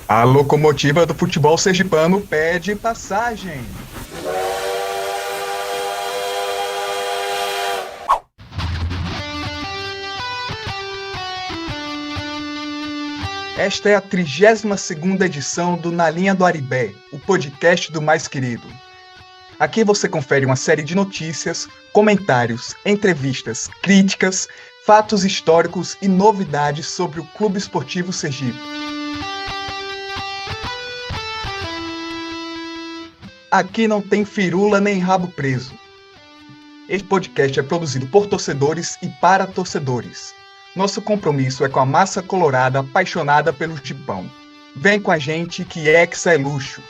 A locomotiva do futebol sergipano pede passagem. Esta é a 32ª edição do Na Linha do Aribé, o podcast do Mais Querido. Aqui você confere uma série de notícias, comentários, entrevistas, críticas, fatos históricos e novidades sobre o Clube Esportivo Sergipe. Aqui não tem firula nem rabo preso. Este podcast é produzido por torcedores e para torcedores. Nosso compromisso é com a massa colorada apaixonada pelo Gipão. Vem com a gente que Hexa é luxo.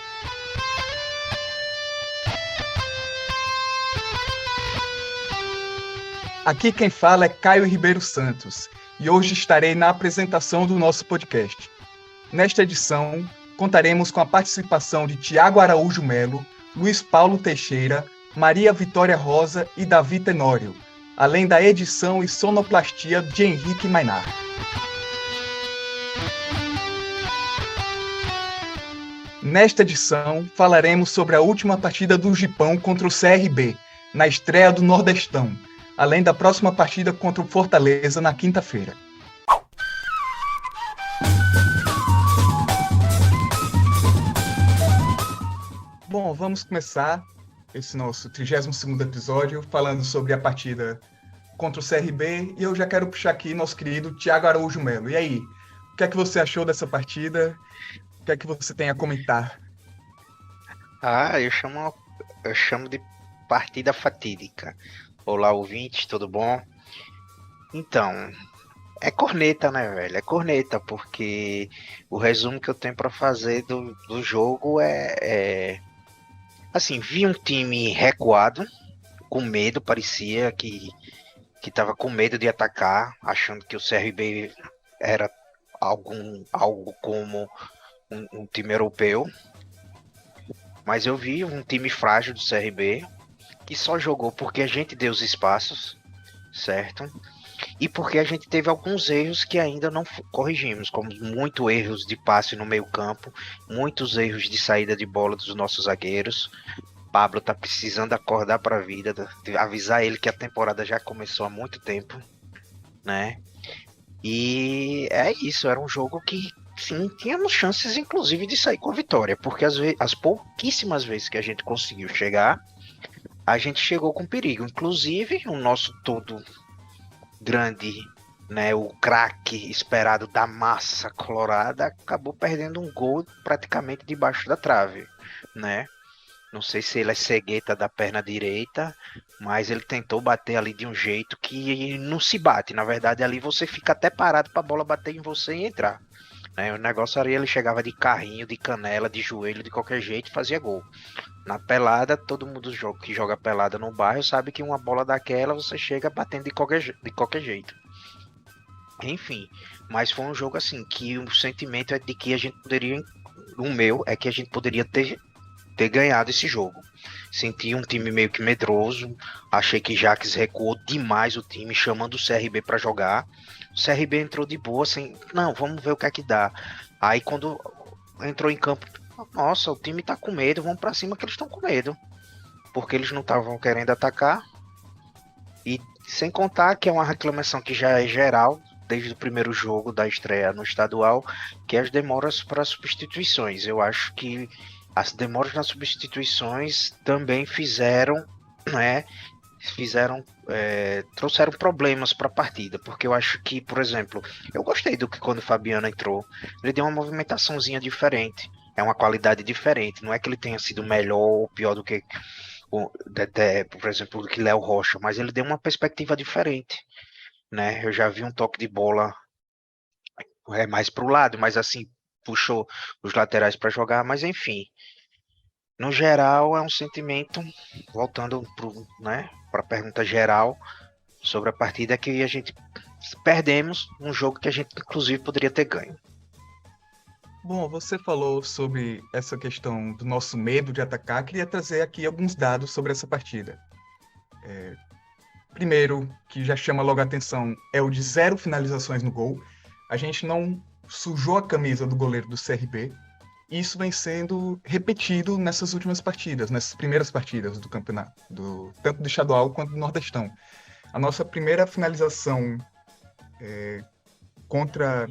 Aqui quem fala é Caio Ribeiro Santos e hoje estarei na apresentação do nosso podcast. Nesta edição, contaremos com a participação de Tiago Araújo Melo, Luiz Paulo Teixeira, Maria Vitória Rosa e Davi Tenório, além da edição e sonoplastia de Henrique Mainar. Nesta edição, falaremos sobre a última partida do Gipão contra o CRB, na estreia do Nordestão, além da próxima partida contra o Fortaleza na quinta-feira. Bom, vamos começar esse nosso 32º episódio falando sobre a partida contra o CRB e eu já quero puxar aqui nosso querido Tiago Araújo Melo. E aí, o que é que você achou dessa partida? O que é que você tem a comentar? Eu chamo de partida fatídica. Olá, ouvintes, tudo bom? Então, é corneta, né, velho? É corneta, porque o resumo que eu tenho pra fazer do jogo assim, vi um time recuado, com medo, parecia que tava com medo de atacar, achando que o CRB era algo como um time europeu. Mas eu vi um time frágil do CRB, que só jogou porque a gente deu os espaços, certo? E porque a gente teve alguns erros que ainda não corrigimos, como muitos erros de passe no meio campo, muitos erros de saída de bola dos nossos zagueiros. Pablo tá precisando acordar para a vida, avisar ele que a temporada já começou há muito tempo, né? E é isso, era um jogo que sim, tínhamos chances inclusive de sair com a vitória, porque as pouquíssimas vezes que a gente conseguiu chegar, a gente chegou com perigo. Inclusive, o nosso todo grande, né, o craque esperado da massa colorada, acabou perdendo um gol praticamente debaixo da trave, né? Não sei se ele é cegueta da perna direita, mas ele tentou bater ali de um jeito que não se bate. Na verdade, ali você fica até parado para a bola bater em você e entrar. Né? O negócio ali, ele chegava de carrinho, de canela, de joelho, de qualquer jeito e fazia gol. Na pelada, todo mundo que joga pelada no bairro sabe que uma bola daquela você chega batendo de qualquer jeito. Enfim, mas foi um jogo assim, que o sentimento é de que a gente poderia, o meu, é que a gente poderia ter ganhado esse jogo. Senti um time meio que medroso, achei que Jaques recuou demais o time, chamando o CRB para jogar. O CRB entrou de boa, assim, não, vamos ver o que é que dá. Aí quando entrou em campo, nossa, o time tá com medo, vamos para cima que eles estão com medo. Porque eles não estavam querendo atacar. E sem contar que é uma reclamação que já é geral, desde o primeiro jogo da estreia no estadual, que é as demoras para substituições. Eu acho que as demoras nas substituições também fizeram, né, trouxeram problemas para a partida, porque eu acho que, por exemplo, eu gostei do que quando o Fabiano entrou, ele deu uma movimentaçãozinha diferente, é uma qualidade diferente, não é que ele tenha sido melhor ou pior do que, por exemplo, do que Léo Rocha, mas ele deu uma perspectiva diferente, né? Eu já vi um toque de bola mais para o lado, mas assim puxou os laterais para jogar, mas enfim. No geral, é um sentimento, voltando para a pergunta geral sobre a partida, que a gente perdemos um jogo que a gente, inclusive, poderia ter ganho. Bom, você falou sobre essa questão do nosso medo de atacar. Queria trazer aqui alguns dados sobre essa partida. Primeiro, que já chama logo a atenção, é o de 0 finalizações no gol. A gente não sujou a camisa do goleiro do CRB. E isso vem sendo repetido nessas últimas partidas, nessas primeiras partidas do campeonato, tanto do estadual quanto do Nordestão. A nossa primeira finalização contra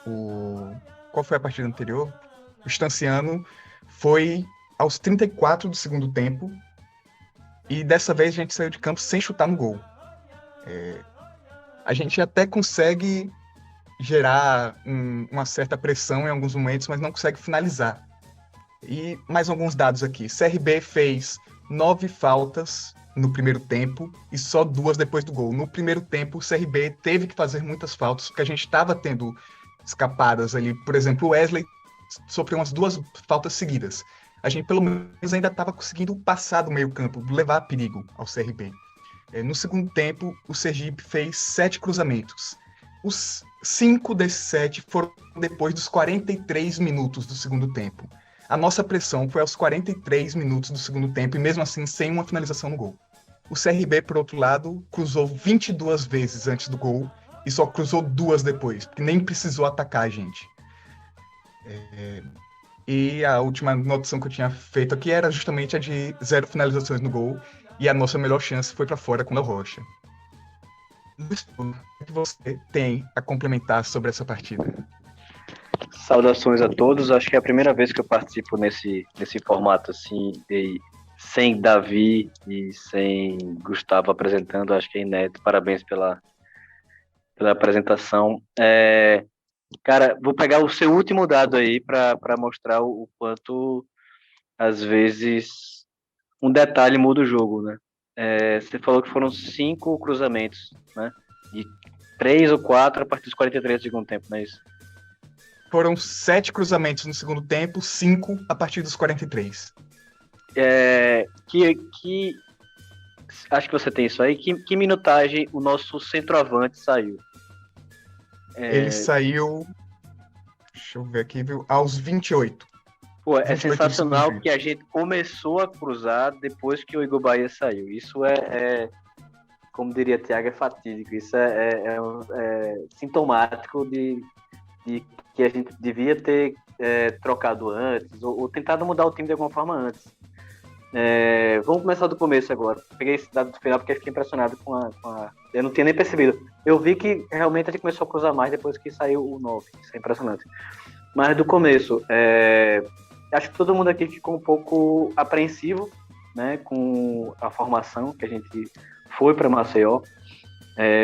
o... Qual foi a partida anterior? O Estanciano foi aos 34 do segundo tempo. E dessa vez a gente saiu de campo sem chutar no gol. A gente até consegue gerar uma certa pressão em alguns momentos, mas não consegue finalizar. E mais alguns dados aqui. CRB fez 9 faltas no primeiro tempo e só 2 depois do gol. No primeiro tempo, o CRB teve que fazer muitas faltas, porque a gente estava tendo escapadas ali. Por exemplo, o Wesley sofreu umas 2 faltas seguidas. A gente, pelo menos, ainda estava conseguindo passar do meio campo, levar perigo ao CRB. No segundo tempo, o Sergipe fez 7 cruzamentos. Os 5 desses 7 foram depois dos 43 minutos do segundo tempo. A nossa pressão foi aos 43 minutos do segundo tempo e mesmo assim sem uma finalização no gol. O CRB, por outro lado, cruzou 22 vezes antes do gol e só cruzou 2 depois, porque nem precisou atacar a gente. E a última anotação que eu tinha feito aqui era justamente a de 0 finalizações no gol e a nossa melhor chance foi para fora com o Rocha. O que você tem a complementar sobre essa partida? Saudações a todos. Acho que é a primeira vez que eu participo nesse formato assim, sem Davi e sem Gustavo apresentando. Acho que é inédito. Parabéns pela apresentação. Cara, vou pegar o seu último dado aí para mostrar o quanto, às vezes, um detalhe muda o jogo, né? Você falou que foram 5 cruzamentos, né? De 3 ou 4 a partir dos 43 do segundo tempo, não é isso? Foram 7 cruzamentos no segundo tempo, 5 a partir dos 43. Acho que você tem isso aí. Que minutagem o nosso centroavante saiu? Ele saiu... Deixa eu ver aqui, viu? Aos 28. Pô, é sensacional que a gente começou a cruzar depois que o Igor Bahia saiu. Isso como diria Thiago, é fatídico. Isso é sintomático de que a gente devia ter trocado antes ou tentado mudar o time de alguma forma antes. Vamos começar do começo agora. Peguei esse dado do final porque fiquei impressionado com a... Eu não tinha nem percebido. Eu vi que realmente a gente começou a cruzar mais depois que saiu o 9. Isso é impressionante. Mas do começo, acho que todo mundo aqui ficou um pouco apreensivo, né, com a formação que a gente foi para Maceió,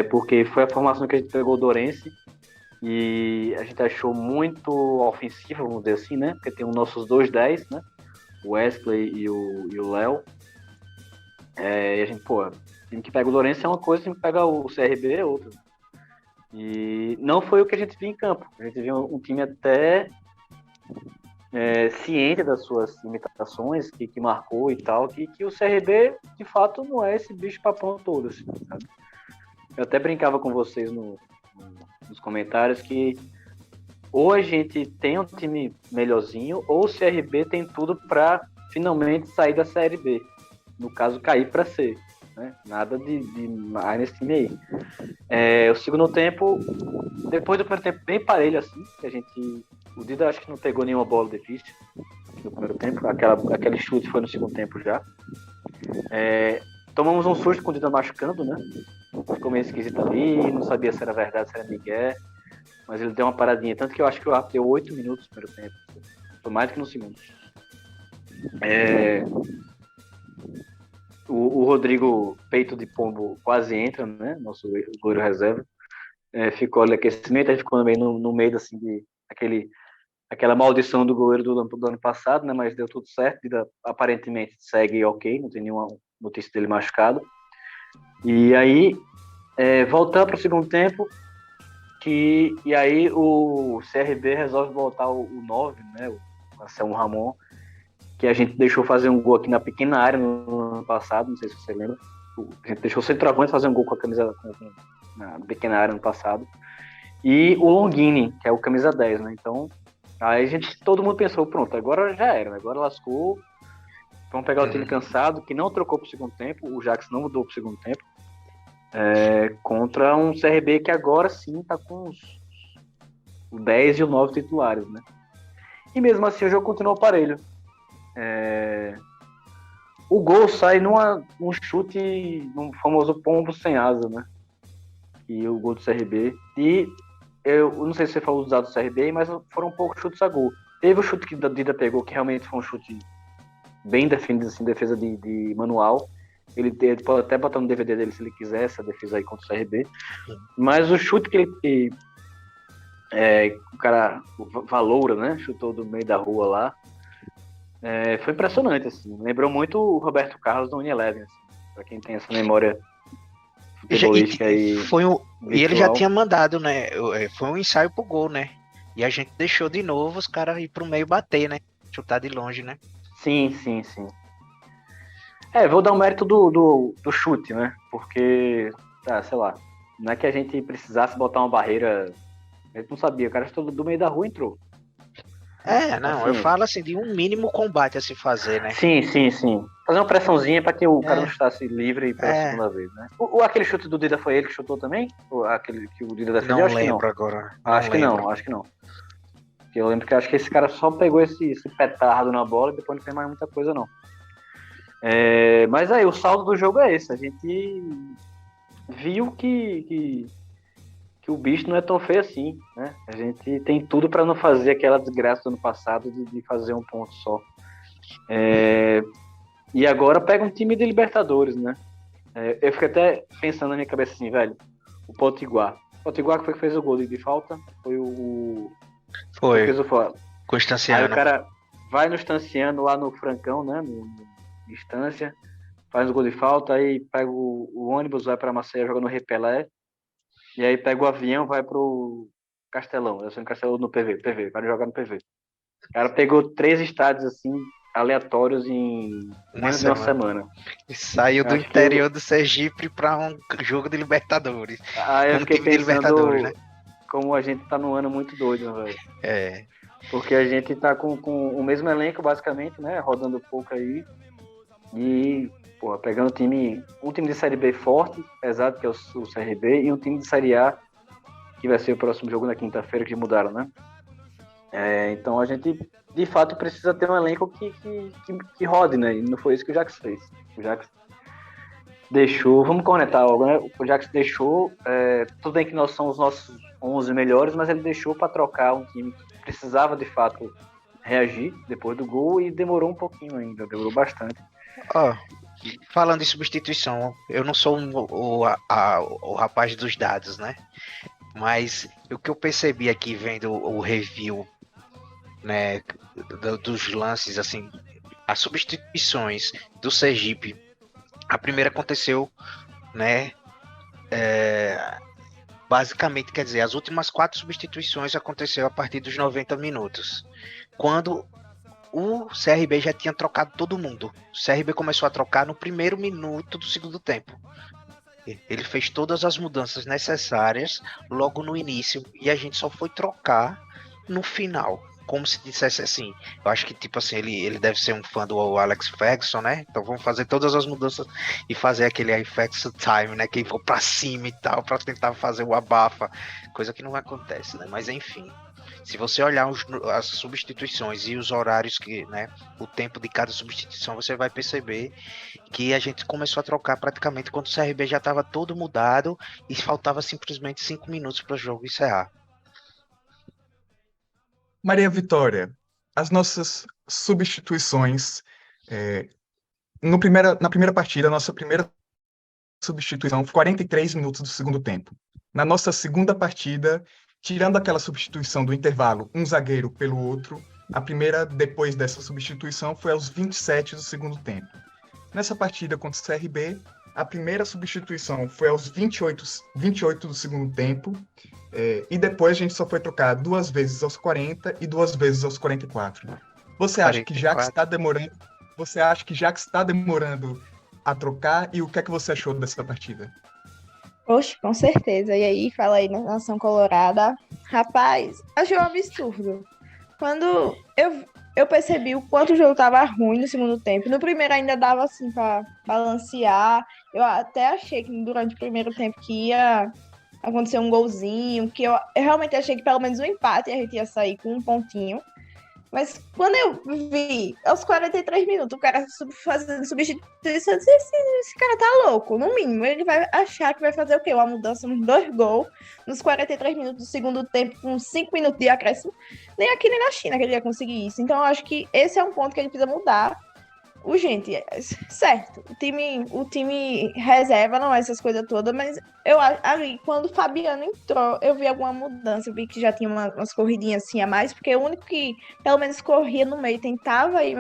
porque foi a formação que a gente pegou o Dourense e a gente achou muito ofensiva, vamos dizer assim, né, porque tem os nossos 2-10, né, o Wesley e o Léo, e a gente, o time que pega o Dourense é uma coisa, o time que pega o CRB é outra. E não foi o que a gente viu em campo. A gente viu um time até ciente das suas limitações, que marcou e tal, que o CRB, de fato, não é esse bicho papão todo, assim, sabe? Eu até brincava com vocês nos comentários que ou a gente tem um time melhorzinho, ou o CRB tem tudo para finalmente sair da Série B. No caso, cair para C. Né? Nada de mais nesse time aí. O segundo tempo, depois do primeiro tempo bem parelho assim, que o Dida acho que não pegou nenhuma bola difícil no primeiro tempo, aquele chute foi no segundo tempo já. Tomamos um susto com o Dida machucando, né? Ficou meio esquisito ali, não sabia se era verdade, se era Miguel, mas ele deu uma paradinha, tanto que eu acho que o árbitro deu 8 minutos no primeiro tempo, foi mais do que no segundo. O Rodrigo Peito de Pombo quase entra, né? Nosso goleiro reserva. Ficou ali aquecimento, aí ficou meio no meio assim, aquela maldição do goleiro do ano passado, né? Mas deu tudo certo. Aparentemente segue ok, não tem nenhuma notícia dele machucado. E aí, voltando para o segundo tempo, e aí o CRB resolve voltar o 9, né? O Anselmo Ramon, que a gente deixou fazer um gol aqui na pequena área no ano passado, não sei se você lembra. A gente deixou o centroavante fazer um gol com a camisa na pequena área no passado. E o Longini, que é o camisa 10, né? Então, aí todo mundo pensou, pronto, agora já era, né? Agora lascou. Vamos pegar o time cansado, que não trocou pro segundo tempo, o Jax não mudou pro segundo tempo, contra um CRB que agora sim tá com o 10 e o 9 titulares, né? E mesmo assim o jogo continuou parelho. O gol sai num chute, num famoso pombo sem asa, né? E o gol do CRB. E eu não sei se você falou dos dados do CRB, mas foram poucos chutes a gol. Teve o chute que o Dida pegou, que realmente foi um chute bem definido, assim, defesa de manual. Ele pode até botar no DVD dele se ele quiser, essa defesa aí contra o CRB. Mas o chute que o cara, o Valoura, né, chutou do meio da rua lá, foi impressionante, assim. Lembrou muito o Roberto Carlos do Unieleven, assim, pra quem tem essa memória futebolística e ele já tinha mandado, né? Foi um ensaio pro gol, né? E a gente deixou de novo os caras ir pro meio bater, né? Chutar de longe, né? Sim. Vou dar o mérito do chute, né? Porque, sei lá, não é que a gente precisasse botar uma barreira. A gente não sabia, o cara chutou do meio da rua e entrou. Não, eu falo assim, de um mínimo combate a se fazer, né? Sim. Fazer uma pressãozinha pra que o cara não chutasse livre pela segunda vez, né? Aquele chute do Dida foi ele que chutou também? Ou aquele que o Dida defendeu? Não acho lembro que não. agora. Acho que não. Porque eu lembro que acho que esse cara só pegou esse petardo na bola e depois não fez mais muita coisa, não. Mas aí, o saldo do jogo é esse. A gente viu que o bicho não é tão feio assim, né? A gente tem tudo para não fazer aquela desgraça do ano passado de fazer um ponto só. E agora pega um time de Libertadores, né? Eu fico até pensando na minha cabeça assim, velho, o Potiguar. O Potiguar que foi que fez o gol de falta, foi o... Foi, fez o com o Estanciano. Aí o cara vai no Estanciano lá no Francão, né? No Estância, faz o gol de falta, aí pega o ônibus, vai para Maceió, joga no Repelé, e aí pega o avião, vai pro Castelão. Eu sou em Castelão no PV, vai jogar no PV. O cara pegou 3 estádios assim, aleatórios em menos de uma semana. E saiu do interior do Sergipe para um jogo de Libertadores. Aí eu fiquei pensando, né? Como a gente tá num ano muito doido, velho. Porque a gente tá com o mesmo elenco, basicamente, né? Rodando pouco aí. E, pegando um time de Série B forte, pesado, que é o CRB, e um time de Série A, que vai ser o próximo jogo na quinta-feira, que mudaram, né? Então a gente, de fato, precisa ter um elenco que rode, né? E não foi isso que o Jax fez. O Jax deixou, vamos conectar algo, né? O Jax deixou, tudo bem que nós somos os nossos 11 melhores, mas ele deixou para trocar um time que precisava, de fato, reagir depois do gol, e demorou um pouquinho ainda, demorou bastante. Falando em substituição, eu não sou o rapaz dos dados, né? Mas o que eu percebi aqui vendo o review, né, dos lances, assim, as substituições do Sergipe, a primeira aconteceu, né? Basicamente, quer dizer, as últimas 4 substituições aconteceram a partir dos 90 minutos, quando o CRB já tinha trocado todo mundo. O CRB começou a trocar no primeiro minuto do segundo tempo. Ele fez todas as mudanças necessárias logo no início, e a gente só foi trocar no final. Como se dissesse assim, eu acho que tipo assim, ele deve ser um fã do Alex Ferguson, né? Então vamos fazer todas as mudanças e fazer aquele Ferguson time, né? Que vou pra cima e tal, pra tentar fazer o abafa, coisa que não acontece, né? Mas enfim, se você olhar as substituições e os horários que, né, o tempo de cada substituição, você vai perceber que a gente começou a trocar praticamente quando o CRB já estava todo mudado e faltava simplesmente 5 minutos para o jogo encerrar. Maria Vitória, as nossas substituições, na primeira partida, a nossa primeira substituição foi 43 minutos do segundo tempo. Na nossa segunda partida, tirando aquela substituição do intervalo, um zagueiro pelo outro, a primeira, depois dessa substituição, foi aos 27 do segundo tempo. Nessa partida contra o CRB, a primeira substituição foi aos 28 do segundo tempo, e depois a gente só foi trocar 2 vezes aos 40 e 2 vezes aos 44. Você acha que já que está demorando a trocar, e o que é que você achou dessa partida? Oxe, com certeza. E aí, fala aí na Nação Colorada. Rapaz, achei um absurdo. Quando eu percebi o quanto o jogo estava ruim no segundo tempo. No primeiro ainda dava assim para balancear. Eu até achei que durante o primeiro tempo que ia aconteceu um golzinho, que eu realmente achei que pelo menos um empate a gente ia sair com um pontinho. Mas quando eu vi, aos 43 minutos, o cara fazendo substituição, eu disse, esse cara tá louco, no mínimo. Ele vai achar que vai fazer o quê? Uma mudança nos 2 gols, nos 43 minutos do segundo tempo, com 5 minutos de acréscimo. Nem aqui, nem na China que ele ia conseguir isso. Então, eu acho que esse é um ponto que ele precisa mudar. Urgente, certo. O time reserva, não é essas coisas todas, mas eu ali, quando o Fabiano entrou, eu vi alguma mudança. Eu vi que já tinha umas corridinhas assim a mais, porque o único que pelo menos corria no meio, tentava ir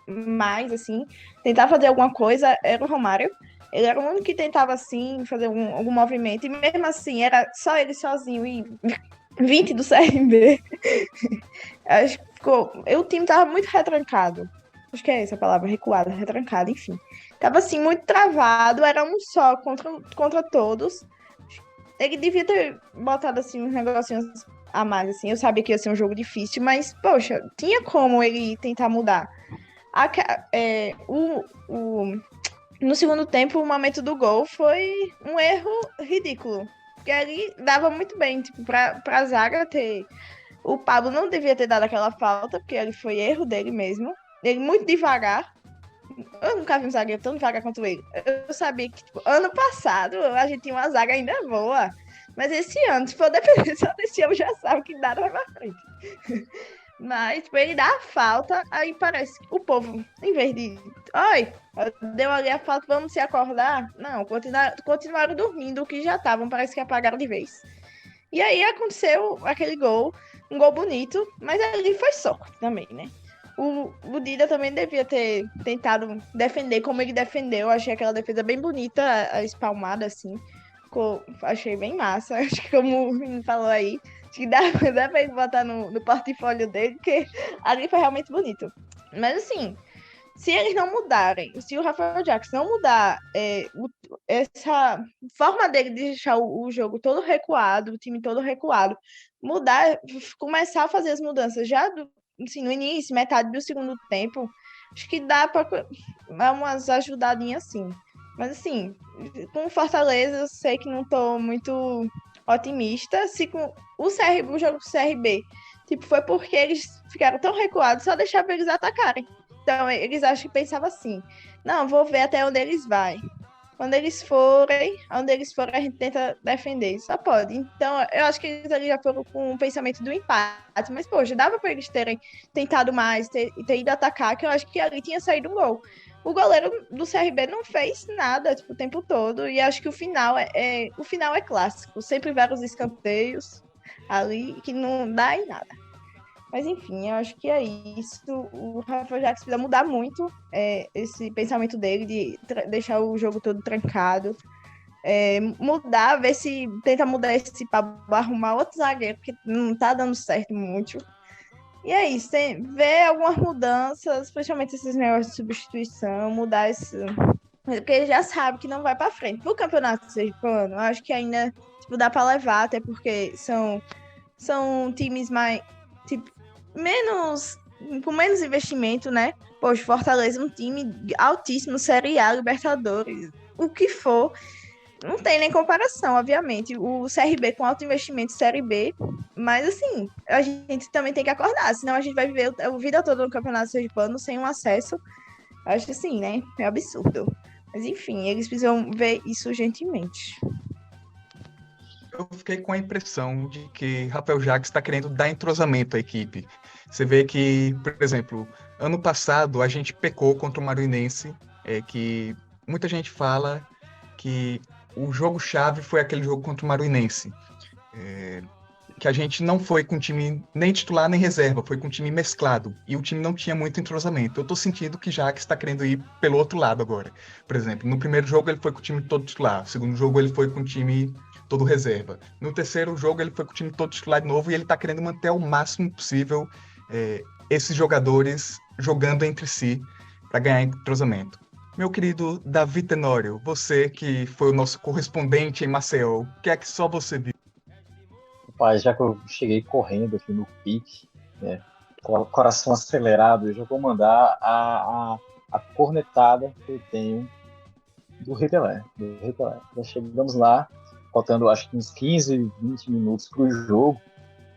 mais assim, tentava fazer alguma coisa, era o Romário. Ele era o único que tentava assim, fazer algum movimento, e mesmo assim, era só ele sozinho e 20 do CRB. Acho que o time tava muito retrancado. Acho que é essa a palavra, recuado, retrancado, enfim. Tava assim, muito travado, era um só contra todos. Ele devia ter botado assim uns negocinhos a mais, assim. Eu sabia que ia ser um jogo difícil, mas, poxa, tinha como ele tentar mudar. No segundo tempo, o momento do gol foi um erro ridículo. Porque ele dava muito bem, tipo, pra zaga ter. O Pablo não devia ter dado aquela falta, porque ele foi erro dele mesmo. Ele muito devagar. Eu nunca vi um zagueiro tão devagar quanto ele. Eu sabia que, tipo, ano passado a gente tinha uma zaga ainda boa. Mas esse ano, se for depender só desse ano, já sabe que nada vai pra frente. Mas, tipo, ele dá a falta, aí parece que o povo, em vez de. Oi, deu ali a falta, vamos se acordar? Não, continuaram dormindo, o que já estavam, parece que apagaram de vez. E aí aconteceu aquele gol, um gol bonito, mas ali foi sorte também, né? O Dida também devia ter tentado defender como ele defendeu. Eu achei aquela defesa bem bonita, a espalmada, assim. Achei bem massa. Acho que como o menino falou aí, acho que dá pra ele botar no portfólio dele, porque ali foi realmente bonito. Mas assim, se eles não mudarem, se o Rafael Jackson não mudar essa forma dele de deixar o jogo todo recuado, o time todo recuado, mudar, começar a fazer as mudanças já assim, no início, metade do segundo tempo, acho que dá para dar umas ajudadinhas assim. Mas assim, com o Fortaleza, eu sei que não estou muito otimista. Se com o jogo do CRB, tipo, foi porque eles ficaram tão recuados, só deixava eles atacarem. Então, eles acham que pensavam assim, não, vou ver até onde eles vão. Quando eles forem, onde eles forem, a gente tenta defender. Só pode. Então, eu acho que eles ali já foram com o pensamento do empate. Mas, poxa, dava para eles terem tentado mais, ter ido atacar, que eu acho que ali tinha saído um gol. O goleiro do CRB não fez nada, tipo, o tempo todo. E acho que o final é clássico. Sempre vários escanteios ali que não dá em nada. Mas enfim, eu acho que é isso. O Rafael Jackson precisa mudar muito esse pensamento dele de deixar o jogo todo trancado. Mudar, ver se tenta mudar esse para arrumar outro zagueiro, porque não tá dando certo muito. E é isso, ver algumas mudanças, principalmente esses negócios de substituição, mudar isso. Porque ele já sabe que não vai para frente. Pro campeonato sergipano, eu acho que ainda tipo, dá para levar, até porque são times mais. Tipo, com menos investimento, né? Poxa, Fortaleza é um time altíssimo, Série A, Libertadores, o que for, não tem nem comparação, obviamente. O CRB com alto investimento, Série B, mas assim, a gente também tem que acordar, senão a gente vai viver a vida toda no Campeonato Sergipano sem um acesso. Acho que assim, né? É absurdo. Mas enfim, eles precisam ver isso urgentemente. Eu fiquei com a impressão de que Rafael Jackson está querendo dar entrosamento à equipe. Você vê que, por exemplo, ano passado a gente pecou contra o Marinense, que muita gente fala que o jogo-chave foi aquele jogo contra o Marinense. Que a gente não foi com time nem titular nem reserva, foi com time mesclado. E o time não tinha muito entrosamento. Eu tô sentindo que Jackson está querendo ir pelo outro lado agora. Por exemplo, no primeiro jogo ele foi com o time todo titular. No segundo jogo ele foi com o time todo reserva. No terceiro jogo ele foi com o time todo titular de novo e ele está querendo manter ao máximo possível esses jogadores jogando entre si para ganhar entrosamento. Meu querido Davi Tenório, você que foi o nosso correspondente em Maceió, o que é que só você viu? Rapaz, já que eu cheguei correndo aqui no pique, né, com o coração acelerado, eu já vou mandar a cornetada que eu tenho do Rei Pelé. Já chegamos lá faltando acho que uns 15, 20 minutos pro jogo.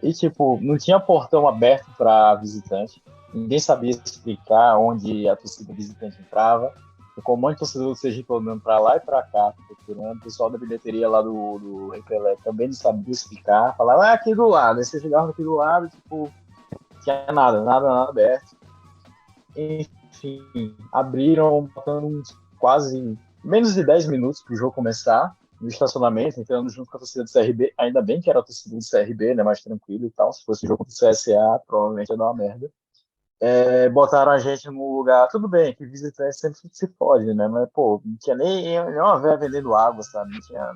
E, tipo, não tinha portão aberto para visitante. Ninguém sabia explicar onde a torcida visitante entrava. Ficou um monte de torcedor do Sergipe andando para lá e para cá, procurando. O pessoal da bilheteria lá do Repelé também não sabia explicar. Falava, aqui do lado. Aí você chegava aqui do lado, tipo, não tinha nada aberto. Enfim, abriram, faltando uns quase menos de 10 minutos para o jogo começar. No estacionamento, entrando junto com a torcida do CRB. Ainda bem que era a torcida do CRB, né? Mais tranquilo e tal. Se fosse o jogo do CSA, provavelmente ia dar uma merda. Botaram a gente no lugar. Tudo bem, que visitante sempre se pode, né? Mas, pô, não tinha nem uma véia vendendo água, sabe? Não tinha.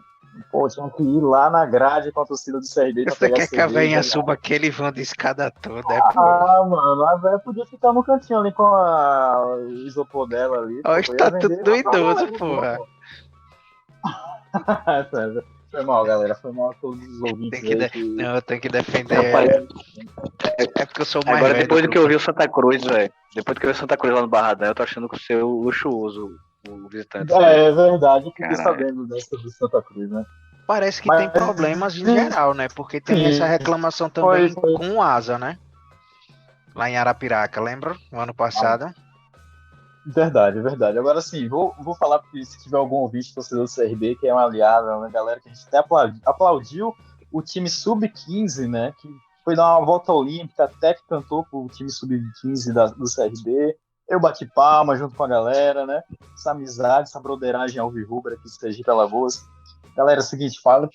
Pô, tinha que ir lá na grade com a torcida do CRB pra Você pegar quer que a cerveja, velhinha né? suba aquele vão de escada toda, Mano, a véia podia ficar no cantinho ali com o isopor dela ali. Hoje Pô, ia tá tudo vender, doidoso, porra. Foi mal, galera. Foi mal a todos os ouvintes aí que... Não, eu tenho que defender. Rapaz, É porque eu sou o mais agora, velho depois do do que eu grupo. vi o Santa Cruz, velho. Depois do que eu vi o Santa Cruz lá no Barradão, eu tô achando que o seu luxuoso, o visitante. É verdade, eu fiquei Caralho. sabendo dessa do Santa Cruz, né? Parece que Mas, tem problemas em geral, né? Porque tem essa reclamação também foi. com o Asa, né? Lá em Arapiraca, lembra? No ano passado. Verdade. Agora sim, vou falar, porque se tiver algum ouvinte torcedor do CRB, que é uma aliada, uma galera que a gente até aplaudiu o time sub-15, né? Que foi dar uma volta olímpica, até que cantou pro time sub-15 do CRB. Eu bati palma junto com a galera, né? Essa amizade, essa broderagem alvirrubra aqui do Sergipe Alagoas. Galera, é o seguinte, falem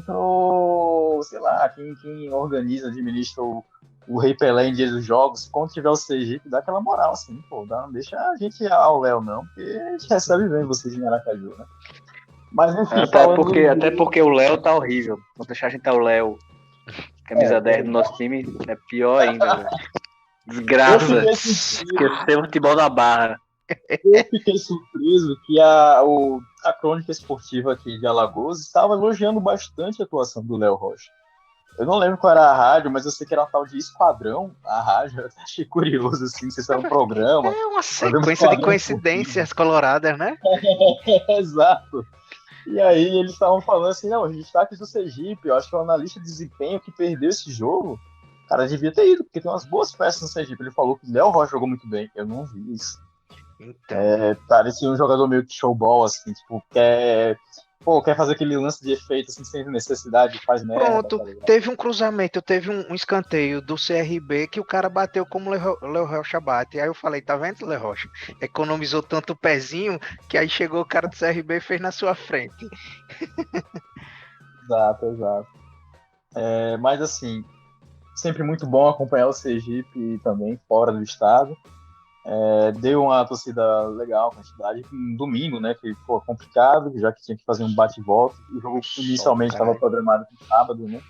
pro, sei lá, quem organiza, administra o Rei Pelé em dias dos jogos, quando tiver o Sergipe, dá aquela moral, assim, pô, não deixa a gente ao Léo, não, porque a gente recebe bem vocês em Aracaju, né? Mas, enfim, Até porque o Léo tá horrível. Não deixar a gente ao Léo, camisa 10 do nosso time, é pior ainda, velho. Desgraça. Esqueceu o futebol da Barra. Eu fiquei surpreso que a crônica esportiva aqui de Alagoas estava elogiando bastante a atuação do Léo Rocha. Eu não lembro qual era a rádio, mas eu sei que era uma tal de Esquadrão, a rádio. Eu até achei curioso, assim, não sei se era um programa. É uma sequência de coincidências coloradas, né? Exato. E aí eles estavam falando assim, não, os destaques do Sergipe, eu acho que o analista de desempenho que perdeu esse jogo, cara, devia ter ido, porque tem umas boas peças no Sergipe. Ele falou que o Léo Rocha jogou muito bem. Eu não vi isso. Então. Parecia um jogador meio que showball, assim, tipo, quer fazer aquele lance de efeito, assim, sem necessidade, faz merda. Pronto, tá teve um cruzamento, teve um escanteio do CRB que o cara bateu como o Léo Rocha bate. Aí eu falei, tá vendo, Léo Rocha? Economizou tanto o pezinho que aí chegou o cara do CRB e fez na sua frente. Exato. Mas, assim, sempre muito bom acompanhar o Sergipe também, fora do estado. Deu uma torcida legal, quantidade, um domingo, né, que foi complicado, já que tinha que fazer um bate-volta. O jogo inicialmente estava programado para sábado, né,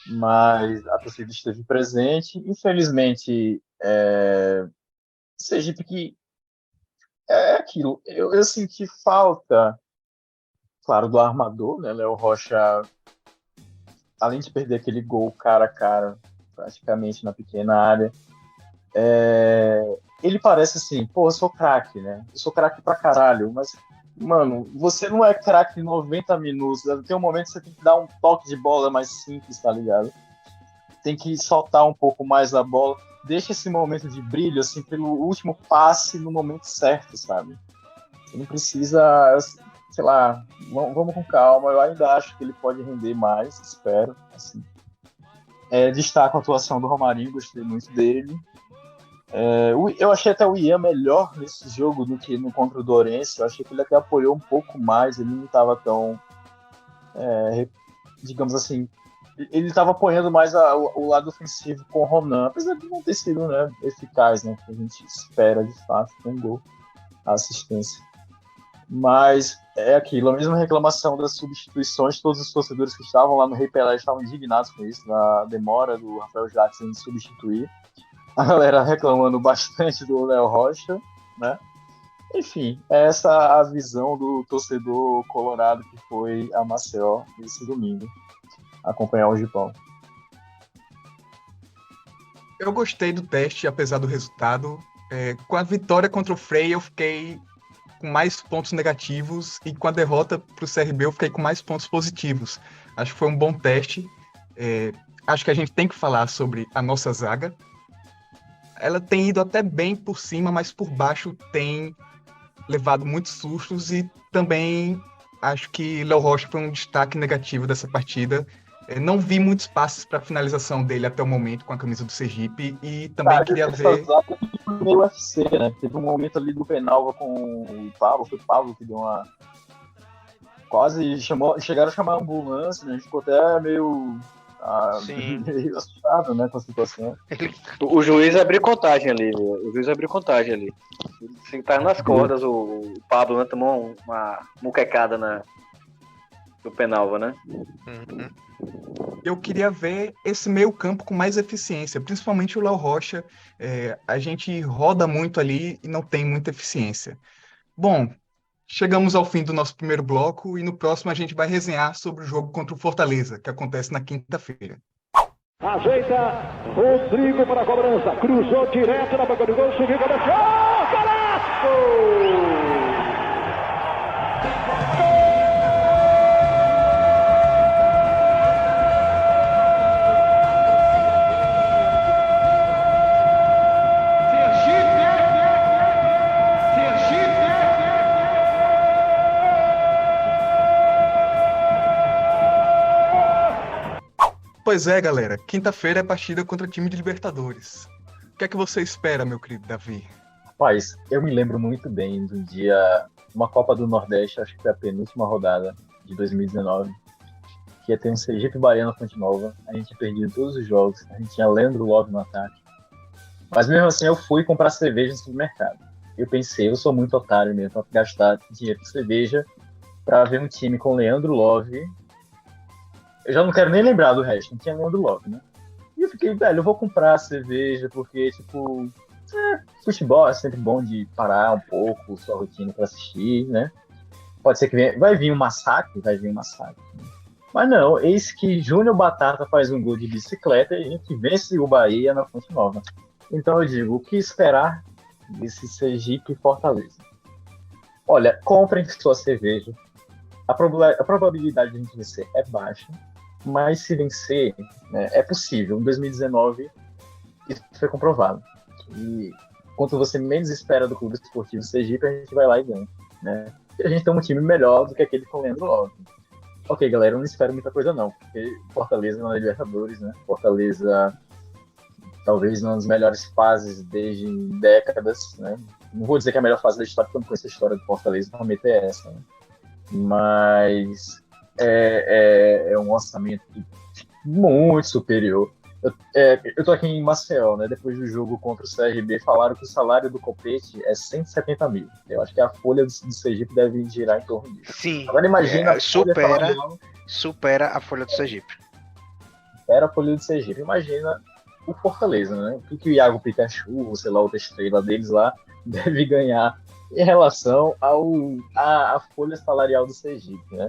mas a torcida esteve presente. Infelizmente, Sergipe que é aquilo, eu senti falta, claro, do armador, né, Léo Rocha, além de perder aquele gol cara a cara, praticamente na pequena área, ele parece assim, pô, eu sou craque, né? Eu sou craque pra caralho, mas, mano, você não é craque em 90 minutos. Tem um momento que você tem que dar um toque de bola mais simples, tá ligado? Tem que soltar um pouco mais a bola. Deixa esse momento de brilho, assim, pelo último passe no momento certo, sabe? Você não precisa, sei lá, vamos com calma. Eu ainda acho que ele pode render mais, espero, assim. Destaco a atuação do Romarinho, gostei muito dele. Eu achei até o Ian melhor nesse jogo do que no contra o Dourense. Eu achei que ele até apoiou um pouco mais, ele não estava tão, digamos assim, ele estava apoiando mais o lado ofensivo com o Ronan, apesar de não ter sido, né, eficaz, né, que a gente espera de fato com um gol, a assistência. Mas é aquilo, a mesma reclamação das substituições. Todos os torcedores que estavam lá no Rei Pelé estavam indignados com isso, na demora do Rafael Jackson em substituir. A galera reclamando bastante do Léo Rocha, né? Enfim, essa é a visão do torcedor colorado que foi a Maceió esse domingo, acompanhar o Gipão. Eu gostei do teste, apesar do resultado. Com a vitória contra o Frei, eu fiquei com mais pontos negativos e com a derrota para o CRB eu fiquei com mais pontos positivos. Acho que foi um bom teste. Acho que a gente tem que falar sobre a nossa zaga. Ela tem ido até bem por cima, mas por baixo tem levado muitos sustos e também acho que Léo Rocha foi um destaque negativo dessa partida. Não vi muitos passes para finalização dele até o momento com a camisa do Sergipe e também queria ver... meio UFC, né? Teve um momento ali do penal com o Pablo, foi o Pablo que deu uma... Quase chegaram a chamar a ambulância, né? A gente ficou até meio assustado, né, com a situação. O juiz abriu contagem ali, viu? O juiz abriu contagem ali. Ele tava nas cordas, o Pablo, né, tomou uma muquecada no penalva, né? Eu queria ver esse meio campo com mais eficiência, principalmente o Léo Rocha. A gente roda muito ali e não tem muita eficiência. Bom, chegamos ao fim do nosso primeiro bloco e no próximo a gente vai resenhar sobre o jogo contra o Fortaleza, que acontece na quinta-feira. Ajeita Rodrigo para a cobrança, cruzou direto na boca do gol, subiu, cabeceou, golaço! Pois é, galera. Quinta-feira é partida contra time de Libertadores. O que é que você espera, meu querido Davi? Rapaz, eu me lembro muito bem do dia... Uma Copa do Nordeste, acho que foi a penúltima rodada de 2019, que ia ter um Sergipe Baiano Fonte Nova. A gente tinha perdido todos os jogos. A gente tinha Leandro Love no ataque. Mas mesmo assim, eu fui comprar cerveja no supermercado. Eu pensei, eu sou muito otário mesmo pra gastar dinheiro com cerveja pra ver um time com Leandro Love... Eu já não quero nem lembrar do resto, não tinha Leandro Love, né? E eu fiquei, velho, eu vou comprar cerveja, porque, tipo, futebol é sempre bom de parar um pouco sua rotina pra assistir, né? Pode ser que vai vir um massacre. Né? Mas não, eis que Júnior Batata faz um gol de bicicleta e a gente vence o Bahia na Fonte Nova. Então eu digo, o que esperar desse Sergipe e Fortaleza? Olha, comprem sua cerveja. A probabilidade de a gente vencer é baixa. Mas se vencer, né, é possível. Em 2019, isso foi comprovado. E quanto você menos espera do Clube Esportivo Sergipe, a gente vai lá e ganha. Né? E a gente tem um time melhor do que aquele com o Leandro Love. Ok, galera, eu não espero muita coisa não, porque Fortaleza não é Libertadores, né? Fortaleza talvez uma das melhores fases desde décadas, né? Não vou dizer que é a melhor fase da história, porque eu não conheço a história do Fortaleza, realmente é essa, né? Mas é um orçamento muito superior. Eu tô aqui em Maceió, né? Depois do jogo contra o CRB, falaram que o salário do Copete é 170 mil. Eu acho que a folha do Sergipe deve girar em torno disso. Sim, agora imagina supera a folha do Sergipe. Supera a folha do Sergipe. Imagina o Fortaleza, né? O que o Iago Pikachu, sei lá, outra estrela deles lá, deve ganhar em relação à folha salarial do Sergipe, né?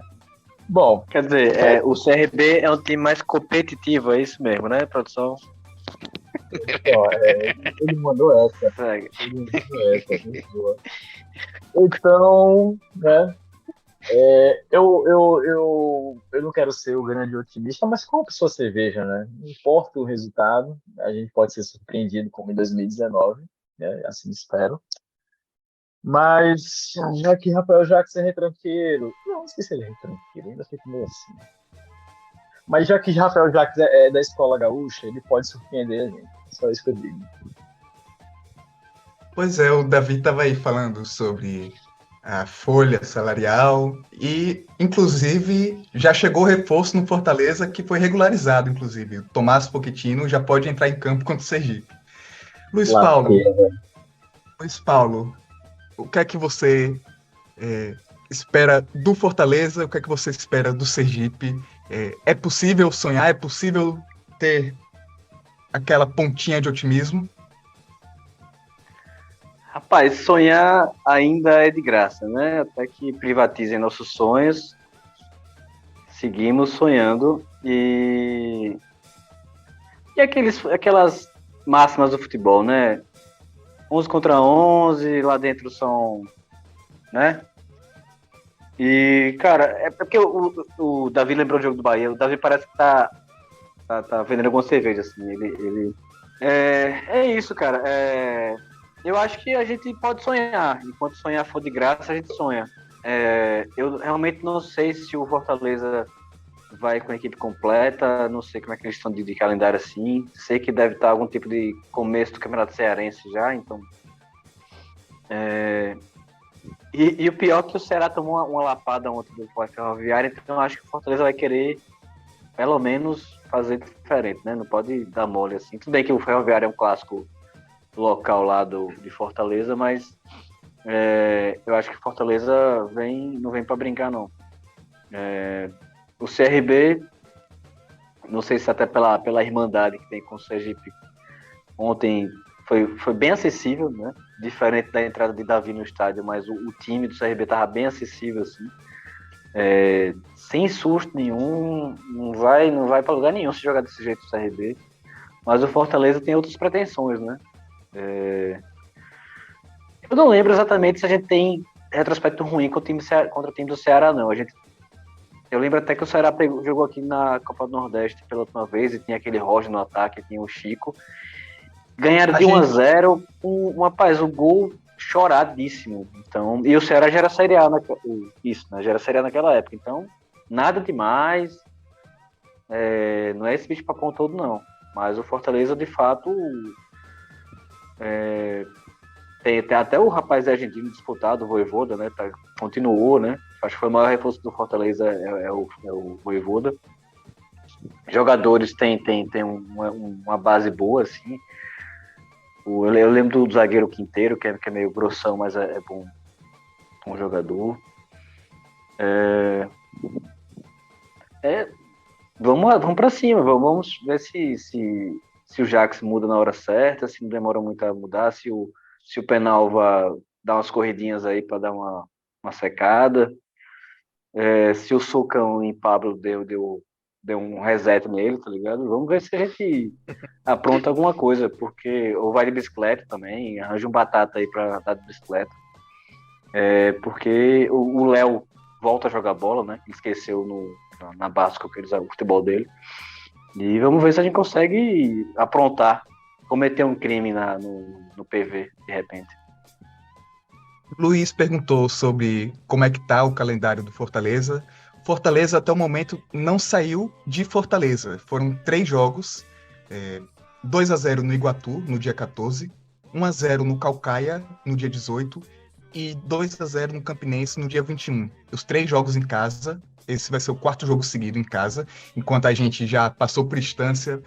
Bom, quer dizer, o CRB é um time mais competitivo, é isso mesmo, né, produção? Ele mandou essa. Muito boa. Então, né, eu não quero ser o grande otimista, mas compre sua cerveja, né? Não importa o resultado, a gente pode ser surpreendido como em 2019, né? Assim espero. Mas, já que Rafael Jacques é retranqueiro, não sei se ele é retranqueiro, ainda fico meio assim. Mas já que Rafael Jacques é da escola gaúcha, ele pode surpreender a gente. Só isso que eu digo. Pois é, o Davi estava aí falando sobre a folha salarial e, inclusive, já chegou reforço no Fortaleza que foi regularizado, inclusive. O Tomás Pochettino já pode entrar em campo contra o Sergipe. Luiz Paulo, o que é que você espera do Fortaleza? O que é que você espera do Sergipe? É possível sonhar? É possível ter aquela pontinha de otimismo? Rapaz, sonhar ainda é de graça, né? Até que privatizem nossos sonhos, seguimos sonhando e aquelas máximas do futebol, né? 11 contra 11, lá dentro são né? E, cara, é porque o Davi lembrou do jogo do Bahia. O Davi parece que tá vendendo alguma cerveja, assim. Ele... É isso, cara. Eu acho que a gente pode sonhar. Enquanto sonhar for de graça, a gente sonha. Eu realmente não sei se o Fortaleza vai com a equipe completa, não sei como é que eles estão de calendário assim. Sei que deve estar algum tipo de começo do Campeonato Cearense já, então. E o pior é que o Ceará tomou uma lapada ontem do Ferroviário, então eu acho que o Fortaleza vai querer, pelo menos, fazer diferente, né? Não pode dar mole assim. Tudo bem que o Ferroviário é um clássico local lá de Fortaleza, mas eu acho que Fortaleza não vem para brincar, não. O CRB, não sei se até pela irmandade que tem com o Sergipe, ontem foi bem acessível, né? Diferente da entrada de Davi no estádio, mas o time do CRB estava bem acessível, assim. Sem susto nenhum, não vai para lugar nenhum se jogar desse jeito o CRB. Mas o Fortaleza tem outras pretensões, né? Eu não lembro exatamente se a gente tem retrospecto ruim contra o time do Ceará, não. Eu lembro até que o Ceará jogou aqui na Copa do Nordeste pela última vez e tinha aquele Roger no ataque, tinha o Chico. Ganharam de 1-0, rapaz, o gol choradíssimo. Então, e o Ceará já era Série A, já era Série A naquela época. Então, nada demais. Não é esse bicho papão todo, não. Mas o Fortaleza, de fato, tem até o rapaz argentino disputado, o Vojvoda, né? Continuou, né? Acho que foi o maior reforço do Fortaleza, é o Vojvoda. Jogadores têm uma base boa, assim. Eu lembro do zagueiro Quinteiro, que é meio grossão, mas é bom jogador. Vamos pra cima, vamos ver se o Jax muda na hora certa, se não demora muito a mudar, se o Penalva dá umas corridinhas aí para dar uma secada, se o socão em Pablo deu um reset nele, tá ligado? Vamos ver se a gente apronta alguma coisa, porque ou vai de bicicleta também, arranja um batata aí pra dar de bicicleta. Porque o Léo volta a jogar bola, né? Esqueceu na básica que ele usava o futebol dele. E vamos ver se a gente consegue aprontar, cometer um crime no PV, de repente. Luiz perguntou sobre como é que tá o calendário do Fortaleza. Fortaleza, até o momento, não saiu de Fortaleza. Foram 3 jogos, 2-0 no Iguatu, no dia 14, 1-0 no Caucaia, no dia 18, e 2-0 no Campinense, no dia 21. Os 3 jogos em casa. Esse vai ser o 4º jogo seguido em casa, enquanto a gente já passou por Estância,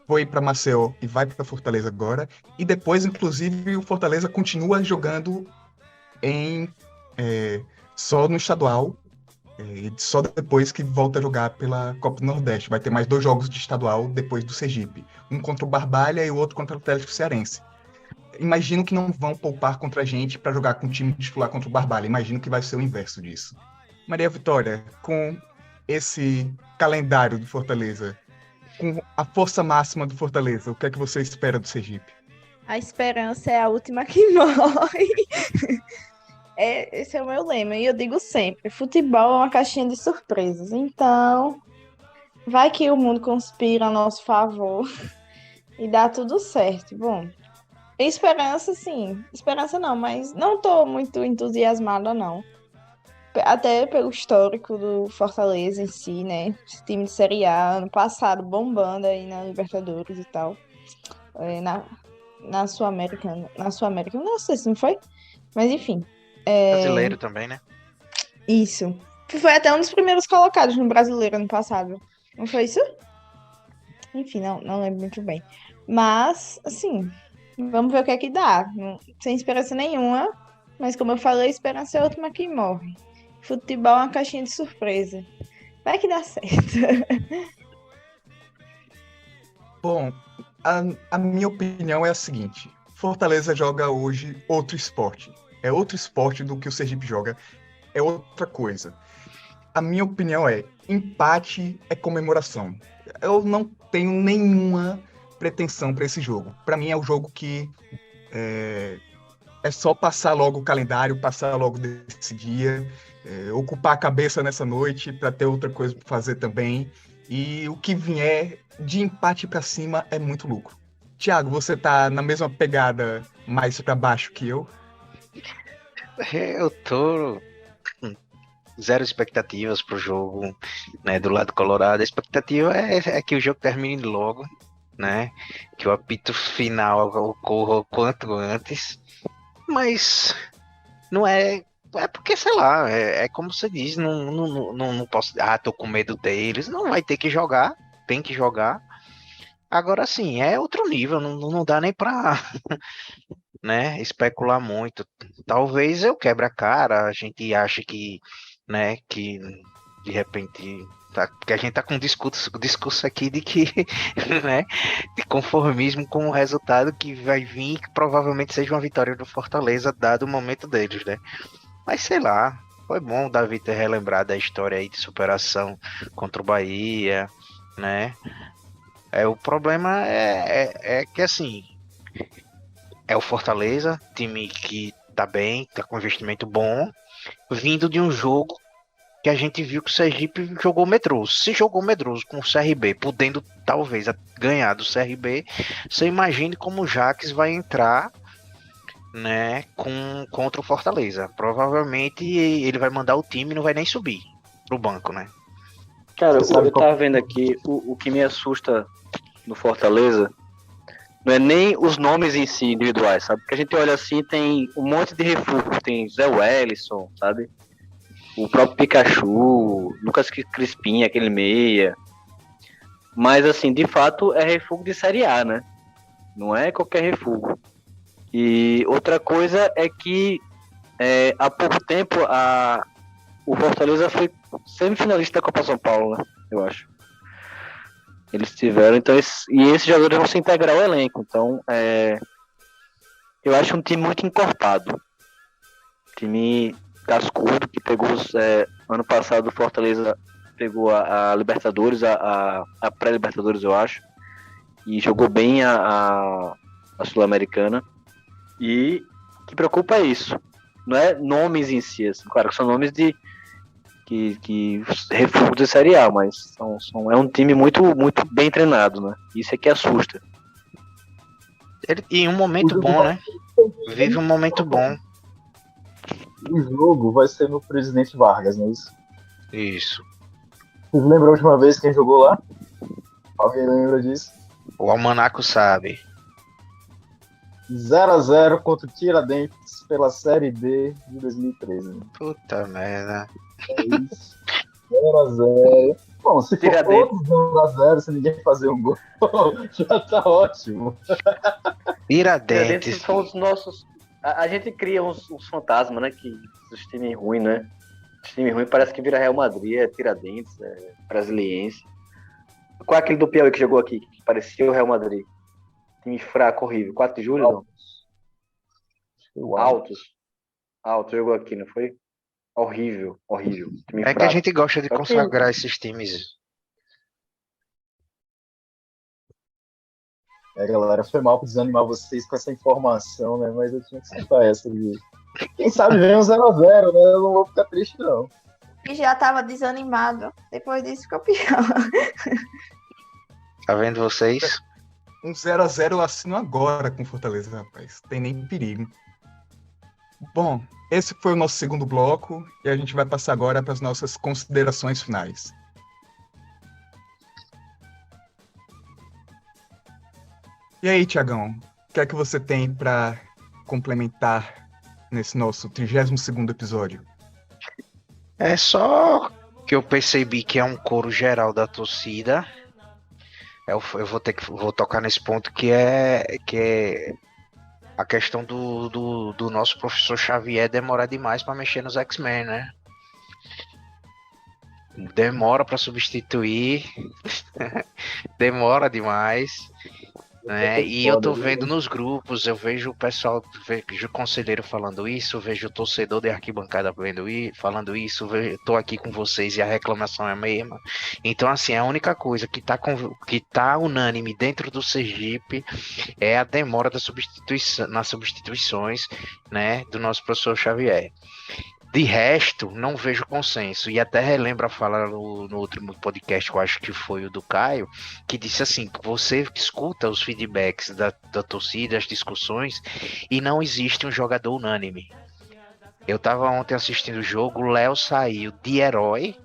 foi para Maceió e vai para Fortaleza agora. E depois, inclusive, o Fortaleza continua jogando só no estadual, só depois que volta a jogar pela Copa do Nordeste. Vai ter mais 2 jogos de estadual depois do Sergipe. Um contra o Barbalha e o outro contra o Atlético Cearense. Imagino que não vão poupar contra a gente para jogar com o time titular contra o Barbalha. Imagino que vai ser o inverso disso. Maria Vitória, com esse calendário do Fortaleza, com a força máxima do Fortaleza, o que é que você espera do Sergipe? A esperança é a última que morre. Esse é o meu lema, e eu digo sempre, futebol é uma caixinha de surpresas, então vai que o mundo conspira a nosso favor e dá tudo certo. Bom, esperança sim, esperança não, mas não tô muito entusiasmada não, até pelo histórico do Fortaleza em si, né, esse time de Série A, ano passado bombando aí na Libertadores e tal, na Sul-América, não sei se não foi, mas enfim. Brasileiro também, né? Isso. Foi até um dos primeiros colocados no Brasileiro ano passado. Não foi isso? Enfim, não lembro muito bem. Mas, assim, vamos ver o que é que dá. Sem esperança nenhuma. Mas, como eu falei, a esperança é a última que morre. Futebol é uma caixinha de surpresa. Vai que dá certo. Bom, a minha opinião é a seguinte. Fortaleza joga hoje outro esporte. É outro esporte do que o Sergipe joga. É outra coisa. A minha opinião é, empate é comemoração. Eu não tenho nenhuma pretensão para esse jogo. Para mim é o jogo que é só passar logo o calendário, passar logo desse dia, ocupar a cabeça nessa noite para ter outra coisa para fazer também. E o que vier de empate para cima é muito lucro. Thiago, você tá na mesma pegada mais para baixo que eu? Eu tô com zero expectativas pro jogo, né, do lado colorado. A expectativa é que o jogo termine logo, né, que o apito final ocorra o quanto antes, mas não é. É porque, sei lá, é como você diz, não posso. Ah, tô com medo deles. Não vai ter que jogar, tem que jogar. Agora sim, é outro nível, não dá nem pra, né, especular muito. Talvez eu quebre a cara, a gente acha que, né, que de repente. Porque a gente tá com um discurso aqui de que, né, de conformismo com o resultado que vai vir, que provavelmente seja uma vitória do Fortaleza, dado o momento deles, né? Mas sei lá, foi bom o Davi ter relembrado a história aí de superação contra o Bahia, né? O problema é que assim, é o Fortaleza, time que tá bem, tá com investimento bom, vindo de um jogo que a gente viu que o Sergipe jogou medroso. Se jogou medroso com o CRB, podendo talvez ganhar do CRB, você imagine como o Jaques vai entrar, né, contra o Fortaleza. Provavelmente ele vai mandar o time e não vai nem subir pro banco, né? Cara, eu tava vendo aqui, o que me assusta no Fortaleza não é nem os nomes em si individuais, sabe? Porque a gente olha assim, tem um monte de refúgio, tem Zé Wellison, sabe? O próprio Pikachu, Lucas Crispim, aquele meia. Mas, assim, de fato, é refúgio de Série A, né? Não é qualquer refúgio. E outra coisa é que há pouco tempo o Fortaleza foi semifinalista da Copa São Paulo, né? Eu acho. Eles tiveram, então, esses jogadores vão se integrar ao elenco. Então, eu acho um time muito encorpado. Time cascudo, que pegou ano passado o Fortaleza pegou a Libertadores, a pré-Libertadores, eu acho, e jogou bem a Sul-Americana. E o que preocupa é isso. Não é nomes em si, assim, claro que são nomes de que refúgio de Série A, mas é um time muito, muito bem treinado, né? Isso é que assusta. Ele, em um momento bom, né? Vive um momento bom. O jogo vai ser no Presidente Vargas, não é isso? Isso. Vocês lembram a última vez quem jogou lá? Alguém lembra disso? O Almanaco sabe. 0x0 contra o Tiradentes pela Série B de 2013. Puta merda. É isso. 0x0. Bom, se for outro 0x0, se ninguém fazer um gol, já tá ótimo. Tiradentes são os nossos. A gente cria uns fantasmas, né? Que os times ruins, né? Os times ruins parece que vira Real Madrid, Tiradentes, Brasiliense. Qual é aquele do Piauí que jogou aqui? Que parecia o Real Madrid. Time fraco, horrível. 4 de julho, não? Altos jogou aqui, não foi? Horrível. Time fraco. que a gente gosta de consagrar esses times. Galera, foi mal por desanimar vocês com essa informação, né? Mas eu tinha que soltar essa de... Quem sabe vem um 0x0, né? Eu não vou ficar triste, não. E já tava desanimado. Depois disso ficou pior. Tá vendo vocês? Um 0x0 eu assino agora com Fortaleza, rapaz. Tem nem perigo. Bom, esse foi o nosso segundo bloco e a gente vai passar agora para as nossas considerações finais. E aí, Tiagão, o que é que você tem para complementar nesse nosso 32º episódio? É só que eu percebi que é um coro geral da torcida. Eu vou tocar nesse ponto que é a questão do nosso professor Xavier demorar demais para mexer nos X-Men, né? Demora para substituir, demora demais. né? E eu tô vendo nos grupos, eu vejo o pessoal, vejo o conselheiro falando isso, vejo o torcedor de arquibancada falando isso, eu tô aqui com vocês e a reclamação é a mesma. Então, assim, a única coisa que tá unânime dentro do Sergipe é a demora nas substituições, né, do nosso professor Xavier. De resto, não vejo consenso. E até relembro a fala no último podcast, que eu acho que foi o do Caio, que disse assim: que você escuta os feedbacks da torcida, as discussões, e não existe um jogador unânime. Eu tava ontem assistindo o jogo, o Léo saiu de herói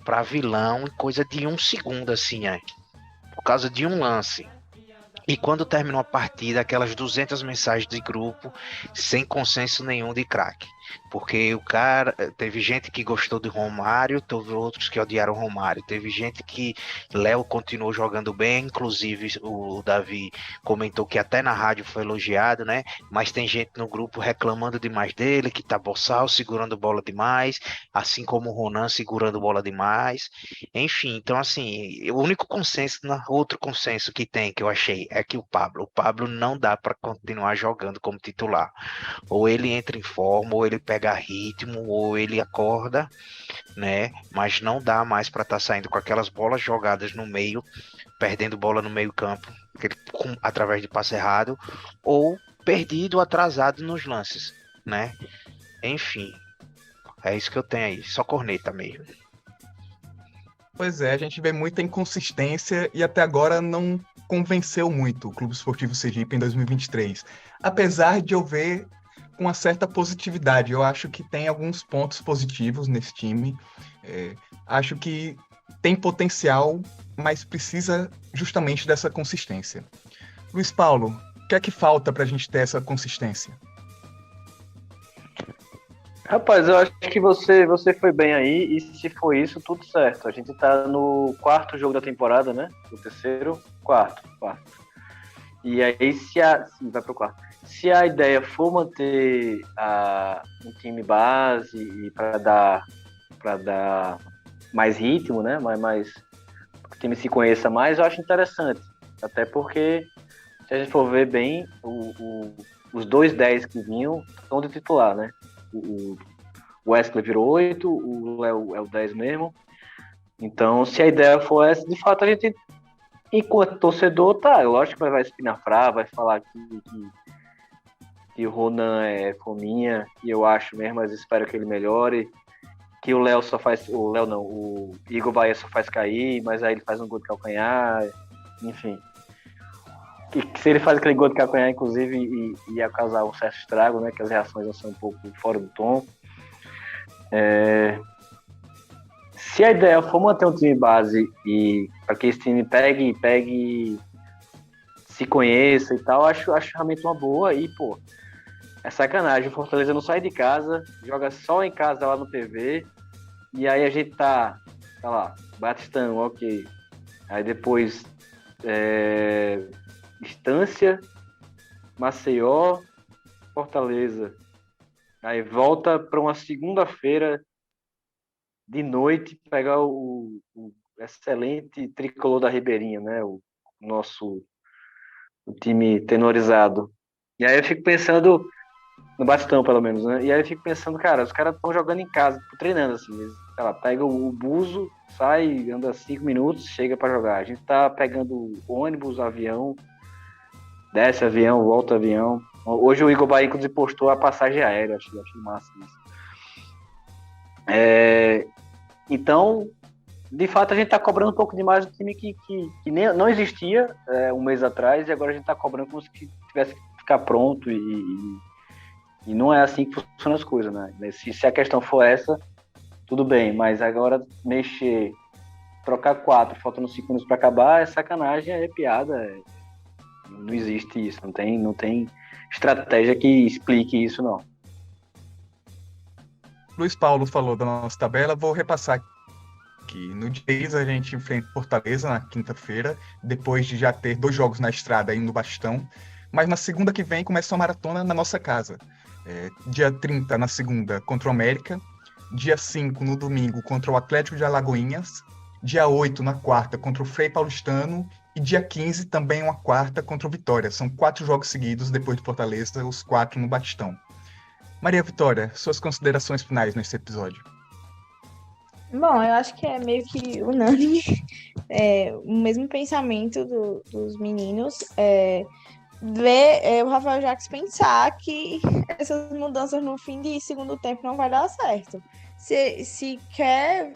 para vilão em coisa de 1 segundo, assim, por causa de um lance. E quando terminou a partida, aquelas 200 mensagens de grupo, sem consenso nenhum de craque. Porque o cara, teve gente que gostou do Romário, teve outros que odiaram o Romário. Teve gente que Léo continuou jogando bem, inclusive o Davi comentou que até na rádio foi elogiado, né? Mas tem gente no grupo reclamando demais dele, que tá boçal, segurando bola demais, assim como o Ronan segurando bola demais. Enfim, então assim, o único consenso, outro consenso que tem, que eu achei, é que o Pablo não dá para continuar jogando como titular. Ou ele entra em forma, ou ele pega ritmo, ou ele acorda, né? Mas não dá mais para estar saindo com aquelas bolas jogadas no meio, perdendo bola no meio campo, através de passe errado, ou perdido, atrasado nos lances, né? Enfim, é isso que eu tenho aí, só corneta mesmo. Pois é, a gente vê muita inconsistência e até agora não convenceu muito o Clube Esportivo Sergipe em 2023. Apesar de eu ver com uma certa positividade, eu acho que tem alguns pontos positivos nesse time. Acho que tem potencial, mas precisa justamente dessa consistência. Luiz Paulo, o que é que falta para a gente ter essa consistência? Rapaz, eu acho que você foi bem aí, e se for isso, tudo certo. A gente tá no 4º jogo da temporada, né? O 3º? Quarto. E aí, sim, vai pro 4º. Se a ideia for manter um time base e para dar mais ritmo, né? Mais que o time se conheça mais, eu acho interessante. Até porque, se a gente for ver bem, os 2 10 que vinham estão de titular, né? O Wesley virou 8, o Léo é o 10 mesmo. Então, se a ideia for essa, de fato, a gente, enquanto torcedor, lógico que vai espinafrar, vai falar que o Ronan é fominha, e eu acho mesmo, mas espero que ele melhore. Que o Léo só faz. O Léo não, o Igor Bahia só faz cair, mas aí ele faz um gol de calcanhar, enfim. Que se ele faz aquele gol de calcanhar, inclusive, ia causar um certo estrago, né? Que as reações vão ser um pouco fora do tom. Se a ideia for manter um time base e para que esse time pegue, se conheça e tal, acho realmente uma boa. E, pô, é sacanagem. O Fortaleza não sai de casa, joga só em casa lá no PV, e aí a gente tá lá, Batistão, ok. Aí depois Estância, Maceió, Fortaleza. Aí volta para uma segunda-feira de noite pegar o excelente tricolor da Ribeirinha, né? O time tenorizado. E aí eu fico pensando, no Batistão pelo menos, né? E aí eu fico pensando, cara, os caras estão jogando em casa, treinando assim. Eles, pega o buzo, sai, anda 5 minutos, chega para jogar. A gente tá pegando ônibus, avião, desce avião, volta avião. Hoje o Igor Bahia, inclusive, postou a passagem aérea, achei massa isso. Então, de fato, a gente está cobrando um pouco demais do time que não existia um mês atrás, e agora a gente está cobrando como se tivesse que ficar pronto, e não é assim que funcionam as coisas, né? Se a questão for essa, tudo bem, mas agora mexer, trocar 4, faltando 5 minutos para acabar, é sacanagem, é piada, não existe isso, não tem estratégia que explique isso, não. Luiz Paulo falou da nossa tabela, vou repassar aqui. No dia 10 a gente enfrenta Fortaleza na quinta-feira, depois de já ter 2 jogos na estrada aí no Batistão, mas na segunda que vem começa uma maratona na nossa casa. Dia 30 na segunda contra o América, dia 5 no domingo contra o Atlético de Alagoinhas, dia 8 na quarta contra o Frei Paulistano E dia 15 também uma quarta contra o Vitória. São 4 jogos seguidos depois do Fortaleza, os 4 no Batistão. Maria Vitória, suas considerações finais nesse episódio. Bom, eu acho que é meio que unânime o mesmo pensamento dos meninos. Ver o Rafael Jacques pensar que essas mudanças no fim de segundo tempo não vai dar certo. Se quer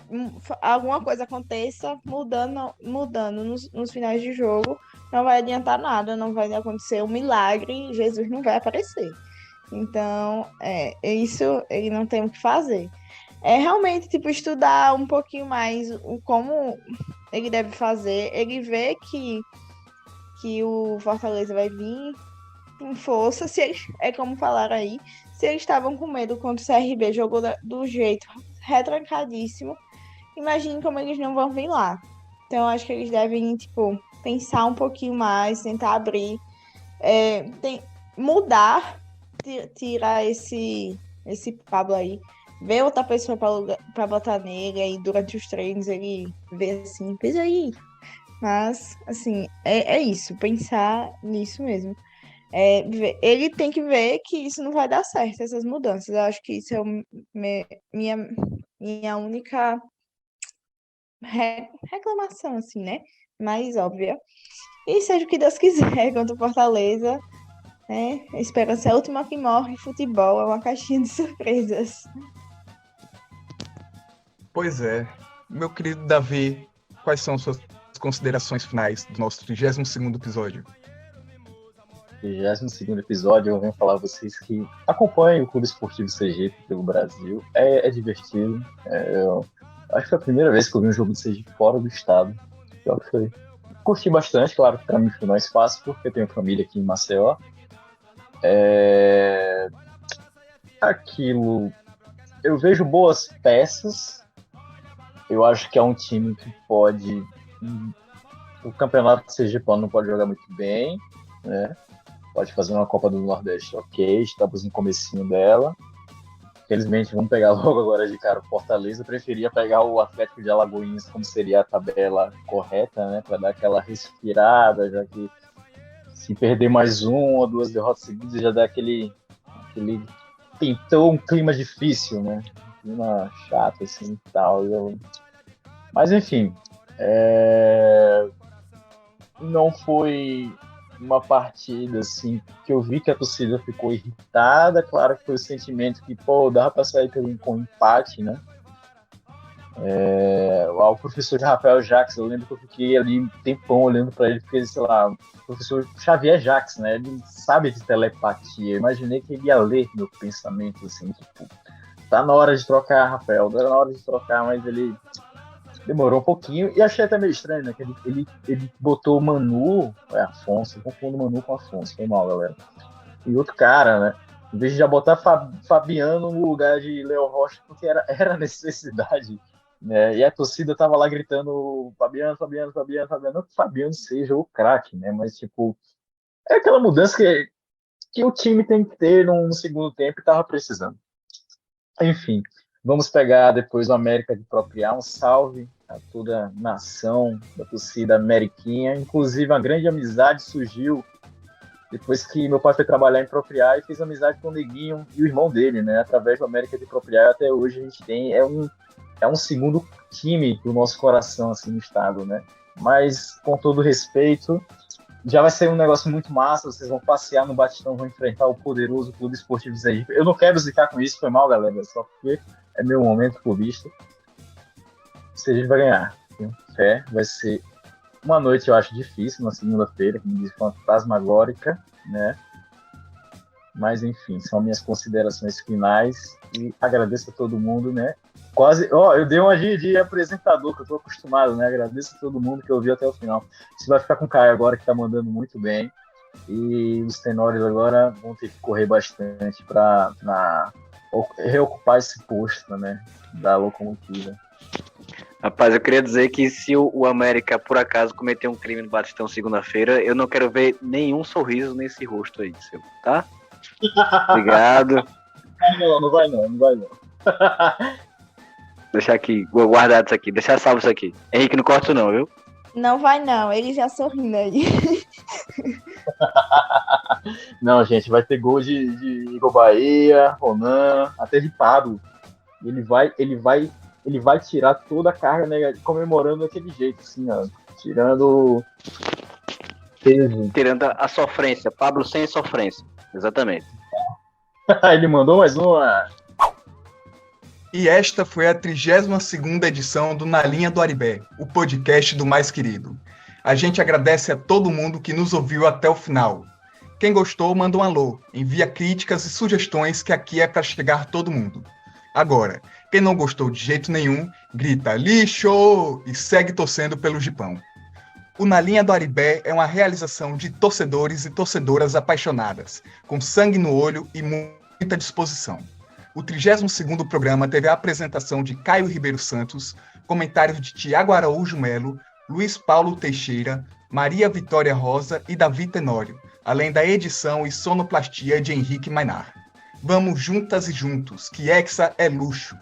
alguma coisa aconteça, mudando nos finais de jogo, não vai adiantar nada, não vai acontecer um milagre, Jesus não vai aparecer. Então, isso ele não tem o que fazer. É realmente, estudar um pouquinho mais como ele deve fazer. Ele vê que o Fortaleza vai vir em força, se eles, como falaram aí, se eles estavam com medo quando o CRB jogou do jeito retrancadíssimo, imagine como eles não vão vir lá. Então, acho que eles devem, pensar um pouquinho mais, tentar abrir, mudar, tirar esse Pablo aí, ver outra pessoa para botar nele, e durante os treinos ele vê assim, pensa aí. Mas, assim, é isso, pensar nisso mesmo. Ele tem que ver que isso não vai dar certo, essas mudanças. Eu acho que isso é minha única reclamação, assim, né? Mais óbvia. E seja o que Deus quiser contra o Fortaleza, né? A esperança é a última que morre. Futebol é uma caixinha de surpresas. Pois é. Meu querido Davi, quais são suas considerações finais do nosso 32º episódio? 32º episódio, eu venho falar a vocês que acompanhem o Clube Esportivo Sergipe pelo Brasil. É divertido. Eu acho que foi a primeira vez que eu vi um jogo de Sergipe fora do estado. Então, curti bastante, claro que para mim foi mais fácil, porque eu tenho família aqui em Maceió. Aquilo, eu vejo boas peças. Eu acho que é um time que pode... O campeonato sergipano não pode jogar muito bem, né? Pode fazer uma Copa do Nordeste, ok, estamos no comecinho dela. Infelizmente, vamos pegar logo agora de cara o Fortaleza. Eu preferia pegar o Atlético de Alagoinhas, como seria a tabela correta, né? Para dar aquela respirada, já que se perder mais 1 ou 2 derrotas seguidas, já dá aquele pintou um clima difícil, né? Um clima chato, assim, e tal. Mas, enfim, não foi uma partida, assim, que eu vi que a torcida ficou irritada. Claro que foi o sentimento que, dava para sair com empate, né? O professor Rafael Jacques, eu lembro que eu fiquei ali um tempão olhando para ele, porque, sei lá, o professor Xavier Jacques, né? Ele sabe de telepatia. Eu imaginei que ele ia ler meu pensamento, assim, tá na hora de trocar, Rafael, tá na hora de trocar, mas ele demorou um pouquinho, e achei até meio estranho, né? Que ele botou o Manu, Afonso, eu confundo o Manu com Afonso, foi mal, galera. E outro cara, né? Em vez de já botar Fabiano no lugar de Léo Rocha, porque era necessidade, né? E a torcida tava lá gritando Fabiano. Não que o Fabiano seja o craque, né? Mas, é aquela mudança que o time tem que ter no segundo tempo e tava precisando. Enfim, vamos pegar depois o América de Propriar. Um salve a toda a nação da torcida ameriquinha. Inclusive, uma grande amizade surgiu depois que meu pai foi trabalhar em Propriar e fez amizade com o Neguinho e o irmão dele, né? Através do América de Propriar, até hoje a gente tem... É um segundo time do nosso coração, assim, no estado, né? Mas, com todo respeito, já vai ser um negócio muito massa. Vocês vão passear no Batistão, vão enfrentar o poderoso Clube Esportivo Sergipe. Eu não quero zicar com isso, foi mal, galera, só porque é meu momento clubista. O Sergipe vai ganhar, tenho fé. Vai ser uma noite, eu acho, difícil, na segunda-feira, como diz, fantasmagórica, né? Mas, enfim, são minhas considerações finais e agradeço a todo mundo, né? Eu dei uma de apresentador, que eu tô acostumado, né? Agradeço a todo mundo que ouviu até o final. Você vai ficar com o Caio agora, que tá mandando muito bem. E os tenores agora vão ter que correr bastante para reocupar esse posto, né? Da locomotiva. Rapaz, eu queria dizer que se o América, por acaso, cometer um crime no Batistão segunda-feira, eu não quero ver nenhum sorriso nesse rosto aí, seu, tá? Obrigado. Não vai não. Deixar aqui, guardado isso aqui, deixar salvo isso aqui. Henrique, não corta não, viu? Não vai não, ele já sorrindo aí. Não, gente, vai ter gol de Igor Bahia, Ronan, até de Pablo. Ele vai tirar toda a carga negativa, comemorando daquele jeito, assim, ó. Tirando peso. Tirando a sofrência. Pablo sem sofrência. Exatamente. Ele mandou mais uma. E esta foi a 32ª edição do Na Linha do Aribé, o podcast do Mais Querido. A gente agradece a todo mundo que nos ouviu até o final. Quem gostou, manda um alô, envia críticas e sugestões que aqui é para chegar todo mundo. Agora, quem não gostou de jeito nenhum, grita lixo e segue torcendo pelo Gipão. O Na Linha do Aribé é uma realização de torcedores e torcedoras apaixonadas, com sangue no olho e muita disposição. O 32º programa teve a apresentação de Caio Ribeiro Santos, comentários de Tiago Araújo Melo, Luiz Paulo Teixeira, Maria Vitória Rosa e Davi Tenório, além da edição e sonoplastia de Henrique Mainar. Vamos juntas e juntos, que Hexa é luxo!